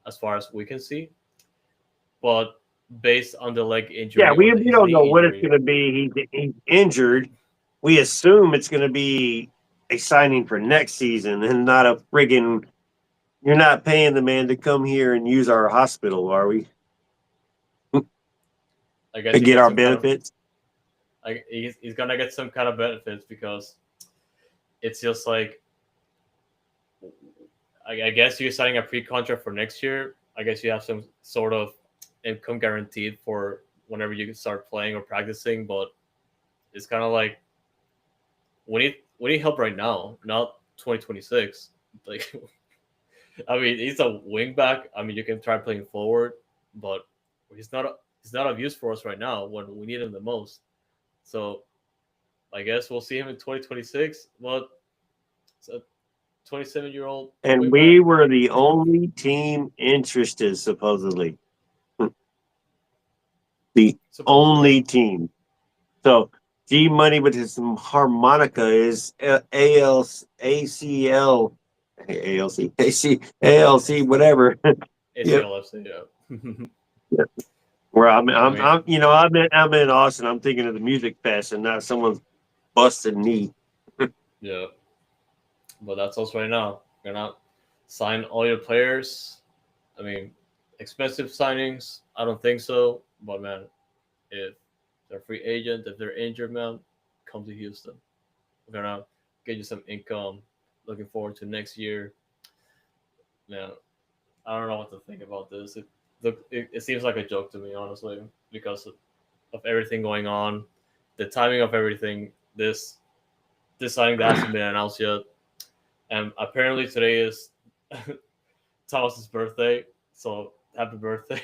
as far as we can see. But based on the leg injury, Yeah, or we his don't know knee what it's injury, going to be. He's injured. We assume it's going to be a signing for next season and not a friggin'. You're not paying the man to come here and use our hospital, are we? I guess To he get gets our some kind of, benefits? he's gonna get some kind of benefits because it's just like I guess you're signing a pre-contract for next year. I guess you have some sort of income guaranteed for whenever you can start playing or practicing, but it's kind of like we need help right now, not 2026. Like, I mean, he's a wing back. I mean, you can try playing forward, but he's not of use for us right now when we need him the most. So I guess we'll see him in 2026. But it's a 27-year-old And wing we back. were the only team interested, supposedly. The Supposedly. only team. So G Money with his harmonica is ACL, ALC, AC, ALC, whatever. Yep. ACLFC, yeah. Where I mean, I'm in Austin. I'm thinking of the music fest and not someone's busted knee. yeah. But that's us right now. You're not sign all your players. I mean, expensive signings. I don't think so. But man, if they're free agent, if they're injured, man, come to Houston. We're gonna get you some income. Looking forward to next year. Man, I don't know what to think about this. It seems like a joke to me, honestly, because of everything going on, the timing of everything. This signing that hasn't been announced yet, and apparently today is Thomas's birthday. So happy birthday,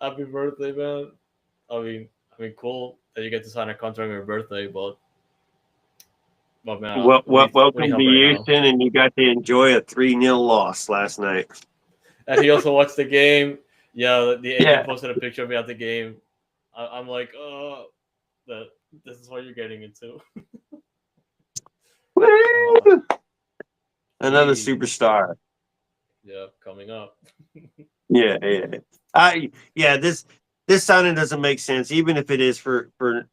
happy birthday, man. Cool that you get to sign a contract on your birthday, but man, we need Welcome to help right now. Houston, and you got to enjoy a 3-0 loss last night. And he also watched the game. Yeah, the agent Yeah. posted a picture of me at the game. I'm like, oh, that this is what you're getting into. Woo! Another Jeez. superstar. Yeah, coming up. Yeah, this signing doesn't make sense, even if it is for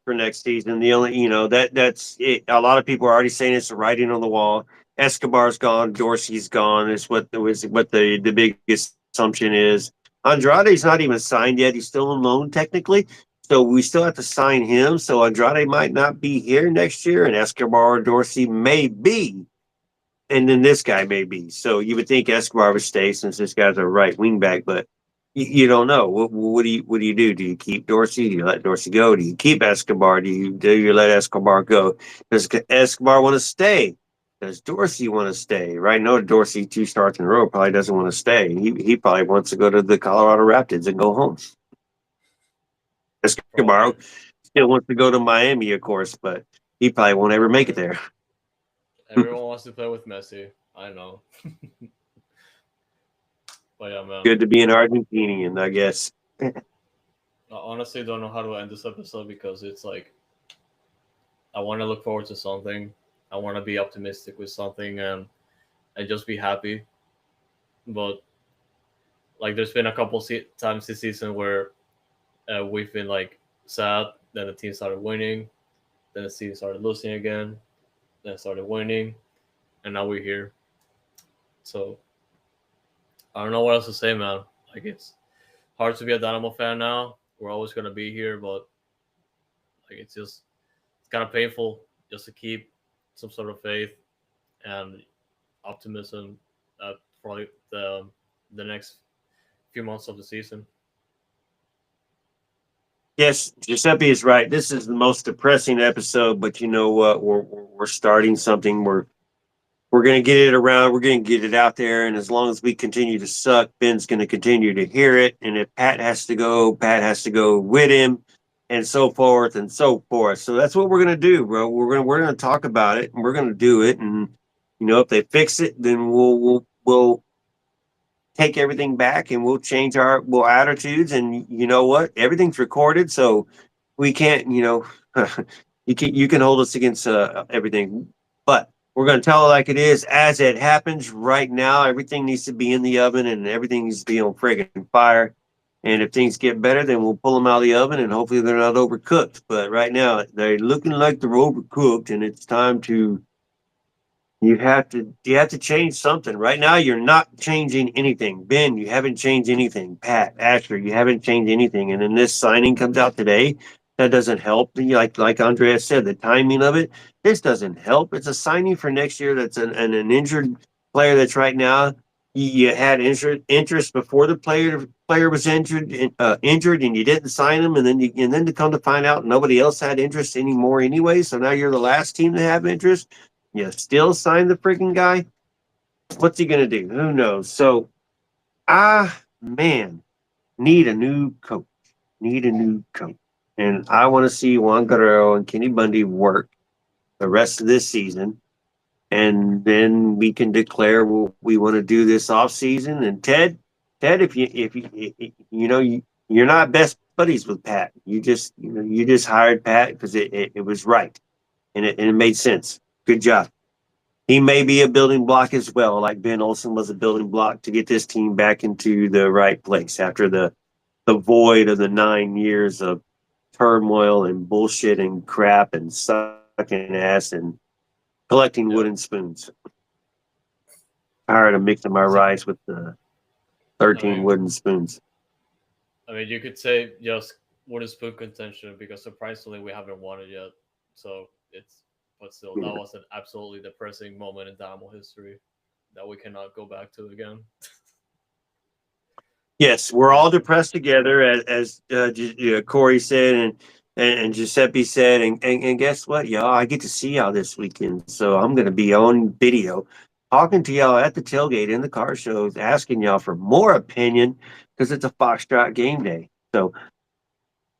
next season. The only that's it. A lot of people are already saying it's the writing on the wall. Escobar's gone, Dorsey's gone. Is what the biggest assumption is. Andrade's not even signed yet. He's still on loan technically, so we still have to sign him. So Andrade might not be here next year, and Escobar or Dorsey may be. And then this guy may be. So you would think Escobar would stay since this guy's a right wing back, but you don't know. What do you do? Do you keep Dorsey? Do you let Dorsey go? Do you keep Escobar? Do you let Escobar go? Does Escobar want to stay? Does Dorsey want to stay? Right? No, Dorsey 2 starts in a row probably doesn't want to stay. He probably wants to go to the Colorado Rapids and go home. Escobar Probably. still wants to go to Miami, of course, but he probably won't ever make it there. Everyone wants to play with Messi. I know. But yeah, man. Good to be an Argentinian, I guess. I honestly don't know how to end this episode because it's like I want to look forward to something. I want to be optimistic with something and just be happy. But like, there's been a couple times this season where we've been like sad. Then the team started winning. Then the team started losing again. Then it started winning, and now we're here. So I don't know what else to say, man. Like, it's hard to be a Dynamo fan now. We're always gonna be here, but like, it's kind of painful just to keep some sort of faith and optimism for like the next few months of the season. Yes, Giuseppe is right. This is the most depressing episode, but you know what? We're starting something. We're going to get it around. We're going to get it out there, and as long as we continue to suck, Ben's going to continue to hear it. And if Pat has to go with him. and so forth and so forth. So that's what we're gonna do, bro. We're gonna talk about it and we're gonna do it. And if they fix it, then we'll take everything back and we'll change our attitudes. And you know what? Everything's recorded, so we can't. You can hold us against everything, but we're going to tell it like it is as it happens right now. Everything needs to be in the oven and everything needs to be on friggin' fire. And if things get better, then we'll pull them out of the oven and hopefully they're not overcooked. But right now, they're looking like they're overcooked, and it's time to you have to change something. Right now, you're not changing anything. Ben, you haven't changed anything. Pat, Asher, you haven't changed anything. And then this signing comes out today. That doesn't help. Like Andrea said, the timing of it. This doesn't help. It's a signing for next year. That's an injured player. That's right now. You had interest before the player was injured, and you didn't sign him, and then to come to find out nobody else had interest anymore anyway. So now you're the last team to have interest. You still sign the freaking guy? What's he gonna do? Who knows? So, man, need a new coach. Need a new coach. And I want to see Juan Guerrero and Kenny Bundy work the rest of this season. And then we can declare what we want to do this off season. And Ted, you're not best buddies with Pat. You just hired Pat because it was right and it made sense. Good job. He may be a building block as well, like Ben Olsen was a building block to get this team back into the right place after the void of the 9 years of turmoil and bullshit and crap and sucking ass and collecting wooden Yep. spoons. Tired of mixing my So, rice with the I 13 mean, wooden spoons. you could say just wooden spoon contention because surprisingly we haven't won it yet. So it's, but still, that was an absolutely depressing moment in Dynamo history that we cannot go back to again. Yes, we're all depressed together, as Corey said, and Giuseppe said, and guess what, y'all? I get to see y'all this weekend, so I'm going to be on video, talking to y'all at the tailgate in the car shows, asking y'all for more opinion because it's a Foxtrot game day. So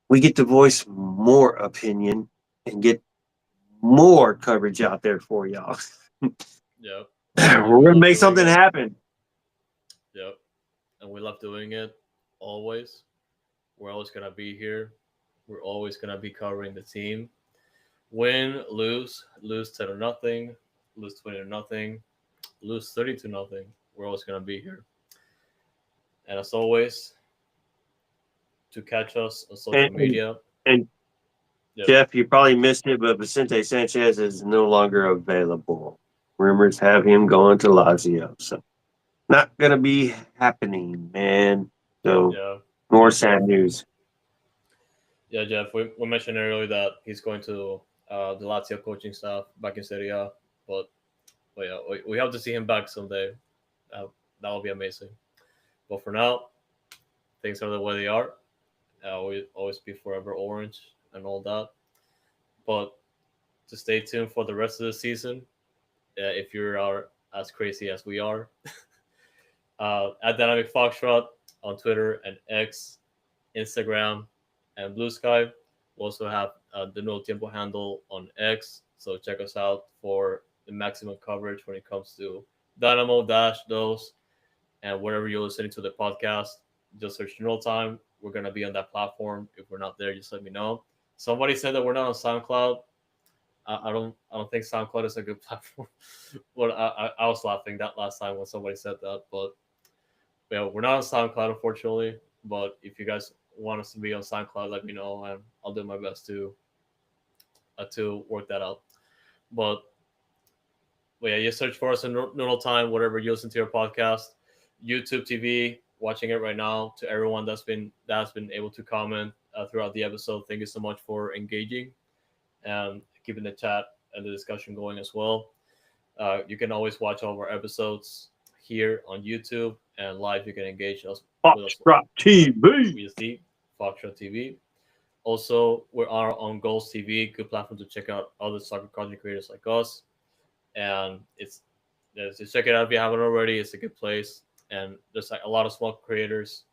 we get to voice more opinion and get more coverage out there for y'all. Yep. And We're we going to love make doing something it. happen. Yep. And we love doing it always. We're always gonna be here. We're always gonna be covering the team. Win, lose 10 or nothing, lose 20 or nothing, lose 30 to nothing. We're always gonna be here. And as always, to catch us on social And, media. and Yep. Jeff, you probably missed it, but Vicente Sanchez is no longer available. Rumors have him going to Lazio, so not gonna be happening, man. So Yeah. more Yeah, sad Jeff. news. Yeah, Jeff. We mentioned earlier that he's going to the Lazio coaching staff back in Serie A, but yeah, we have to see him back someday. Uh, that will be amazing. But for now, things are the way they are. We always be forever orange and all that. But to stay tuned for the rest of the season, if you are as crazy as we are, at Dynamic Foxtrot on Twitter and X, Instagram, and Blue Sky. We also have the No Tiempo handle on X, so check us out for the maximum coverage when it comes to Dynamo Dash those and wherever you're listening to the podcast. Just search No Time. We're gonna be on that platform. If we're not there, just let me know. Somebody said that we're not on SoundCloud. I don't think SoundCloud is a good platform. But I was laughing that last time when somebody said that. But yeah, we're not on SoundCloud unfortunately. But if you guys want us to be on SoundCloud, let me know and I'll do my best to work that out. But yeah, you search for us in Noodle Time, whatever you listen to your podcast, YouTube TV, watching it right now. To everyone that's been able to comment throughout the episode, thank you so much for engaging and keeping the chat and the discussion going as well. You can always watch all of our episodes here on YouTube and live. You can engage us with us Foxtrot TV. via the Foxtrot TV. Also, we're on Goals TV, good platform to check out other soccer content creators like us. And just check it out if you haven't already. It's a good place, and there's like a lot of small creators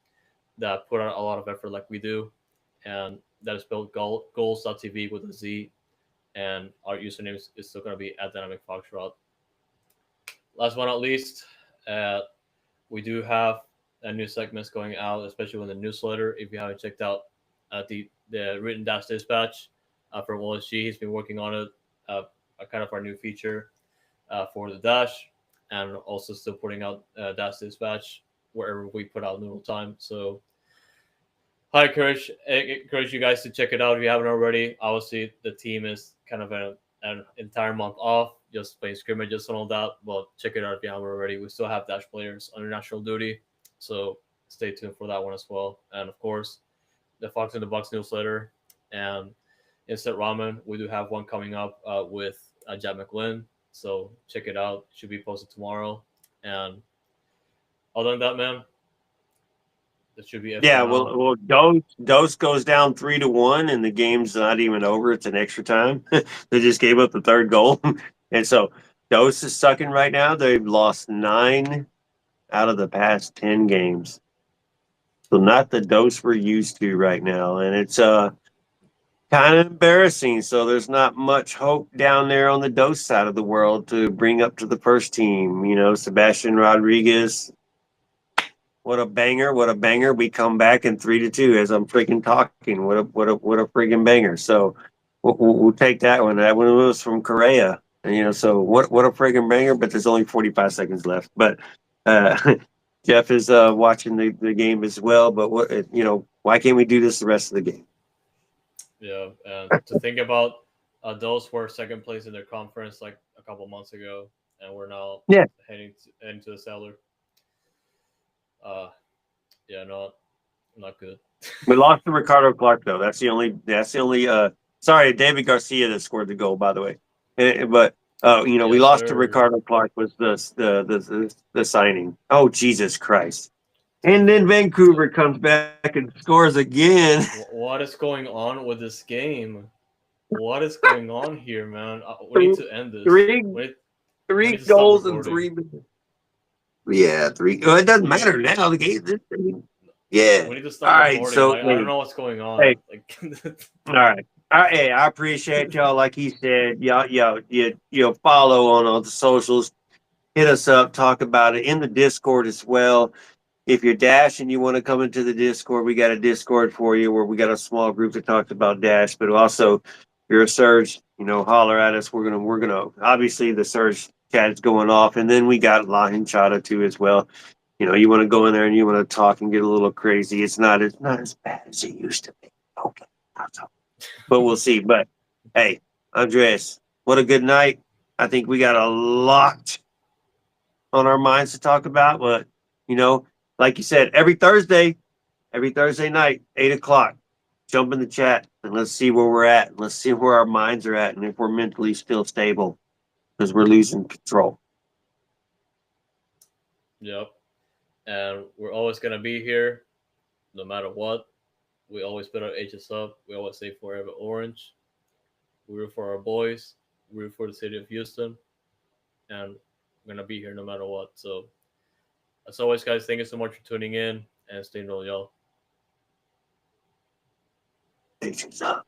that put out a lot of effort like we do, and that is spelled goals.tv with a Z, and our username is still going to be @dynamicfoxtrot. Last but not least, we do have a new segments going out, especially with the newsletter. If you haven't checked out the written dash dispatch from OSG, he's been working on it, kind of our new feature for the dash, and also still putting out dash dispatch wherever we put out Noodle time. So I encourage you guys to check it out if you haven't already. Obviously, the team is kind of an entire month off, just playing scrimmages and all that. But check it out if you haven't already. We still have dash players under national duty, so stay tuned for that one as well. And of course, the Fox in the Box newsletter and Instant Ramen. We do have one coming up with Jack McLean, so check it out. Should be posted tomorrow. And other than that, man, that should be it. Yeah, well, Dose goes down 3-1, and the game's not even over. It's an extra time. They just gave up the third goal, and so Dose is sucking right now. They've lost 9 out of the past 10 games, so not the Dose we're used to right now, and it's kind of embarrassing. So there's not much hope down there on the Dose side of the world to bring up to the first team. You know, Sebastian Rodriguez. What a banger! What a banger! We come back in 3-2 as I'm freaking talking. What a freaking banger! So we'll take that one. That one was from Korea, and so what a freaking banger! But there's only 45 seconds left. But Jeff is watching the game as well. But why can't we do this the rest of the game? Yeah, to think about those were second place in their conference like a couple months ago, and we're now heading to the cellar. Yeah, not good. We lost to Ricardo Clark though. That's the only. Sorry, David Garcia that scored the goal, by the way. But we lost to Ricardo Clark was the signing. Oh, Jesus Christ! And then Vancouver comes back and scores again. What is going on with this game? What is going on here, man? We need to end this. Three goals in 3 minutes. Yeah, 3. Well, it doesn't matter now. The game. Yeah. We need to stop recording. Right, so I don't know what's going on. Hey, all right. Hey, I appreciate y'all. Like he said, y'all follow on all the socials. Hit us up. Talk about it in the Discord as well. If you're Dash and you want to come into the Discord, we got a Discord for you where we got a small group that talks about Dash. But also, if you're a Surge, holler at us. We're gonna obviously the Surge chat is going off, and then we got La Hinchada too as well. You want to go in there and you want to talk and get a little crazy. It's not as bad as it used to be. Okay, but we'll see. But hey, Andres, what a good night. I think we got a lot on our minds to talk about. But like you said, every Thursday night, 8:00, jump in the chat and let's see where we're at. And let's see where our minds are at and if we're mentally still stable, because we're losing control. Yep. And we're always going to be here no matter what. We always put our H's up. We always say forever orange. We root for our boys. We root for the city of Houston. And we're going to be here no matter what. So, as always, guys, thank you so much for tuning in and stay Noodle, y'all. H's up.